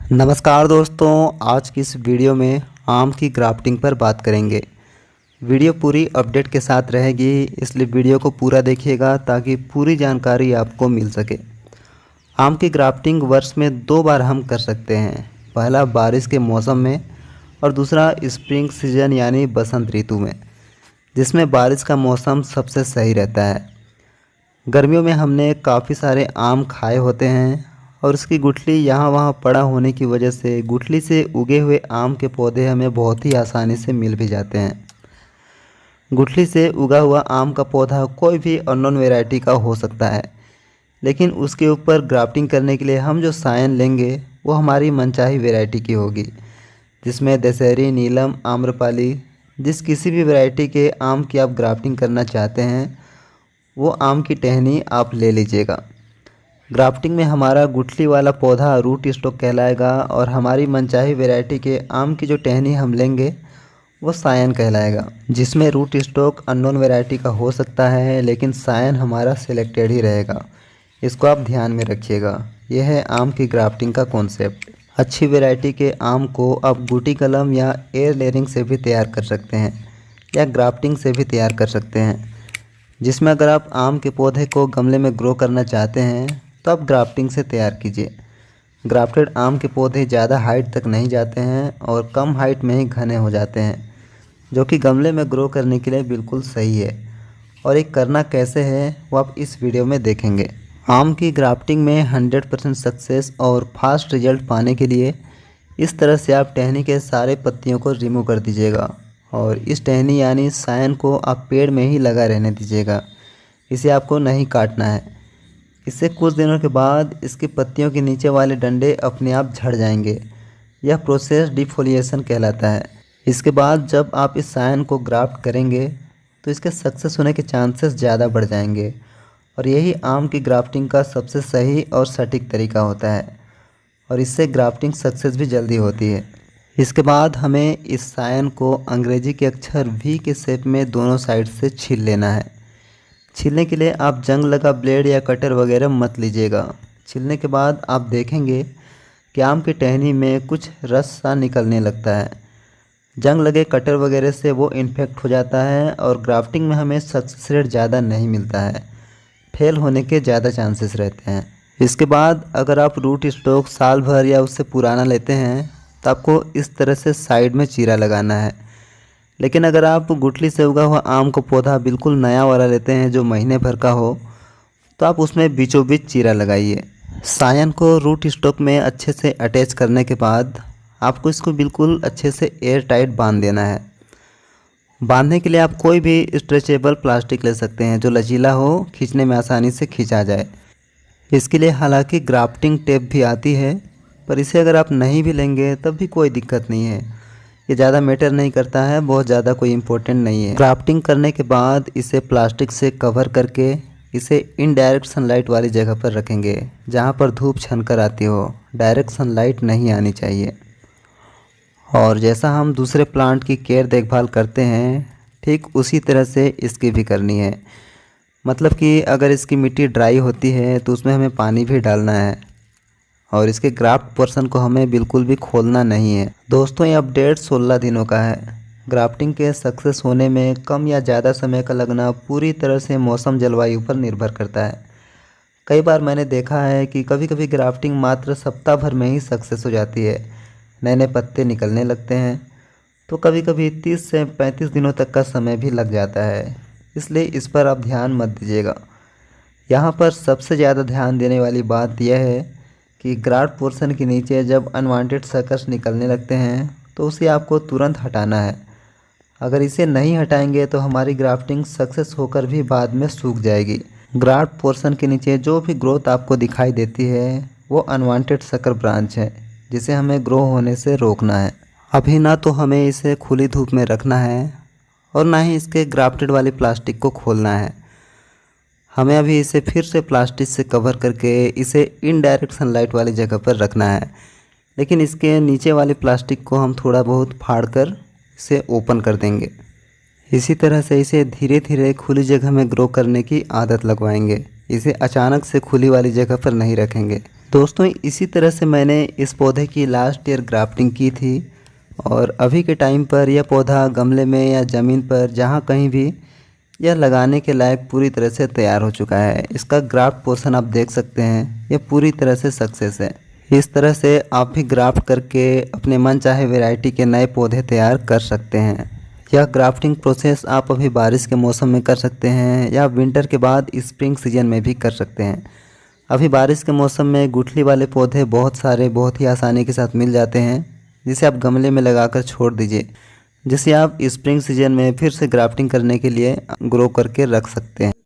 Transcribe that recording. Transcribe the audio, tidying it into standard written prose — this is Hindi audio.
नमस्कार दोस्तों, आज की इस वीडियो में आम की ग्राफ्टिंग पर बात करेंगे। वीडियो पूरी अपडेट के साथ रहेगी, इसलिए वीडियो को पूरा देखिएगा ताकि पूरी जानकारी आपको मिल सके। आम की ग्राफ्टिंग वर्ष में 2 बार हम कर सकते हैं, पहला बारिश के मौसम में और दूसरा स्प्रिंग सीजन यानी बसंत ऋतु में, जिसमें बारिश का मौसम सबसे सही रहता है। गर्मियों में हमने काफ़ी सारे आम खाए होते हैं और उसकी गुठली यहाँ वहाँ पड़ा होने की वजह से गुठली से उगे हुए आम के पौधे हमें बहुत ही आसानी से मिल भी जाते हैं। गुठली से उगा हुआ आम का पौधा कोई भी अननोन वैरायटी का हो सकता है, लेकिन उसके ऊपर ग्राफ्टिंग करने के लिए हम जो सायन लेंगे वो हमारी मनचाही वैरायटी की होगी, जिसमें दशहरी, नीलम, आम्रपाली, जिस किसी भी वैरायटी के आम की आप ग्राफ्टिंग करना चाहते हैं वो आम की टहनी आप ले लीजिएगा। ग्राफ्टिंग में हमारा गुठली वाला पौधा रूट स्टॉक कहलाएगा और हमारी मनचाही वैरायटी के आम की जो टहनी हम लेंगे वो सायन कहलाएगा, जिसमें रूट स्टॉक अननोन वैरायटी का हो सकता है, लेकिन सायन हमारा सिलेक्टेड ही रहेगा। इसको आप ध्यान में रखिएगा। यह है आम की ग्राफ्टिंग का कॉन्सेप्ट। अच्छी वैरायटी के आम को आप बूटी कलम या एयर लेयरिंग से भी तैयार कर सकते हैं या ग्राफ्टिंग से भी तैयार कर सकते हैं, जिसमें अगर आप आम के पौधे को गमले में ग्रो करना चाहते हैं तो आप ग्राफ्टिंग से तैयार कीजिए। ग्राफ्टेड आम के पौधे ज़्यादा हाइट तक नहीं जाते हैं और कम हाइट में ही घने हो जाते हैं, जो कि गमले में ग्रो करने के लिए बिल्कुल सही है। और ये करना कैसे है वो आप इस वीडियो में देखेंगे। आम की ग्राफ्टिंग में 100% सक्सेस और फास्ट रिजल्ट पाने के लिए इस तरह से आप टहनी के सारे पत्तियों को रिमूव कर दीजिएगा और इस टहनी यानी सायन को आप पेड़ में ही लगा रहने दीजिएगा। इसे आपको नहीं काटना है। इससे कुछ दिनों के बाद इसकी पत्तियों के नीचे वाले डंडे अपने आप झड़ जाएंगे। यह प्रोसेस डिफोलिएशन कहलाता है। इसके बाद जब आप इस सायन को ग्राफ्ट करेंगे तो इसके सक्सेस होने के चांसेस ज़्यादा बढ़ जाएंगे और यही आम की ग्राफ्टिंग का सबसे सही और सटीक तरीका होता है और इससे ग्राफ्टिंग सक्सेस भी जल्दी होती है। इसके बाद हमें इस सायन को अंग्रेजी के अक्षर V के शेप में दोनों साइड से छील लेना है। छीलने के लिए आप जंग लगा ब्लेड या कटर वगैरह मत लीजिएगा। छीलने के बाद आप देखेंगे कि आम की टहनी में कुछ रस सा निकलने लगता है। जंग लगे कटर वगैरह से वो इन्फेक्ट हो जाता है और ग्राफ्टिंग में हमें सक्सेस रेट ज़्यादा नहीं मिलता है, फेल होने के ज़्यादा चांसेस रहते हैं। इसके बाद अगर आप रूट स्टॉक साल भर या उससे पुराना लेते हैं तो आपको इस तरह से साइड में चीरा लगाना है। लेकिन अगर आप गुठली से उगा हुआ आम को पौधा बिल्कुल नया वाला लेते हैं जो महीने भर का हो तो आप उसमें बीचों बीच चीरा लगाइए। सायन को रूट स्टॉक में अच्छे से अटैच करने के बाद आपको इसको बिल्कुल अच्छे से एयर टाइट बांध देना है। बांधने के लिए आप कोई भी स्ट्रेचेबल प्लास्टिक ले सकते हैं जो लचीला हो, खींचने में आसानी से खींचा जाए। इसके लिए हालांकि ग्राफ्टिंग टेप भी आती है, पर इसे अगर आप नहीं भी लेंगे तब भी कोई दिक्कत नहीं है। ये ज़्यादा मैटर नहीं करता है, बहुत ज़्यादा कोई इम्पोर्टेंट नहीं है। ग्राफ्टिंग करने के बाद इसे प्लास्टिक से कवर करके इसे इनडायरेक्ट सनलाइट वाली जगह पर रखेंगे जहाँ पर धूप छनकर आती हो। डायरेक्ट सनलाइट नहीं आनी चाहिए। और जैसा हम दूसरे प्लांट की केयर देखभाल करते हैं ठीक उसी तरह से इसकी भी करनी है। मतलब कि अगर इसकी मिट्टी ड्राई होती है तो उसमें हमें पानी भी डालना है और इसके ग्राफ्ट पोर्शन को हमें बिल्कुल भी खोलना नहीं है। दोस्तों, ये अपडेट 16 दिनों का है। ग्राफ्टिंग के सक्सेस होने में कम या ज़्यादा समय का लगना पूरी तरह से मौसम जलवायु पर निर्भर करता है। कई बार मैंने देखा है कि कभी कभी ग्राफ्टिंग मात्र सप्ताह भर में ही सक्सेस हो जाती है, नए नए पत्ते निकलने लगते हैं, तो कभी कभी 30 से 35 दिनों तक का समय भी लग जाता है। इसलिए इस पर आप ध्यान मत दीजिएगा। यहाँ पर सबसे ज़्यादा ध्यान देने वाली बात यह है कि ग्राफ्ट पोर्शन के नीचे जब अनवांटेड सकर्स निकलने लगते हैं तो उसे आपको तुरंत हटाना है। अगर इसे नहीं हटाएंगे तो हमारी ग्राफ्टिंग सक्सेस होकर भी बाद में सूख जाएगी। ग्राफ्ट पोर्शन के नीचे जो भी ग्रोथ आपको दिखाई देती है वो अनवांटेड सकर ब्रांच है, जिसे हमें ग्रो होने से रोकना है। अभी ना तो हमें इसे खुली धूप में रखना है और ना ही इसके ग्राफ्टेड वाली प्लास्टिक को खोलना है। हमें अभी इसे फिर से प्लास्टिक से कवर करके इसे इनडायरेक्ट सनलाइट वाली जगह पर रखना है, लेकिन इसके नीचे वाली प्लास्टिक को हम थोड़ा बहुत फाड़ कर इसे ओपन कर देंगे। इसी तरह से इसे धीरे धीरे खुली जगह में ग्रो करने की आदत लगवाएंगे। इसे अचानक से खुली वाली जगह पर नहीं रखेंगे। दोस्तों इसी तरह से मैंने इस पौधे की लास्ट ईयर ग्राफ्टिंग की थी और अभी के टाइम पर यह पौधा गमले में या ज़मीन पर जहाँ कहीं भी यह लगाने के लायक पूरी तरह से तैयार हो चुका है। इसका ग्राफ्ट पोर्शन आप देख सकते हैं, यह पूरी तरह से सक्सेस है। इस तरह से आप भी ग्राफ्ट करके अपने मन चाहे वैरायटी के नए पौधे तैयार कर सकते हैं। यह ग्राफ्टिंग प्रोसेस आप अभी बारिश के मौसम में कर सकते हैं या विंटर के बाद स्प्रिंग सीजन में भी कर सकते हैं। अभी बारिश के मौसम में गुठली वाले पौधे बहुत ही आसानी के साथ मिल जाते हैं, जिसे आप गमले में लगाकर छोड़ दीजिए, जिसे आप स्प्रिंग सीजन में फिर से ग्राफ्टिंग करने के लिए ग्रो करके रख सकते हैं।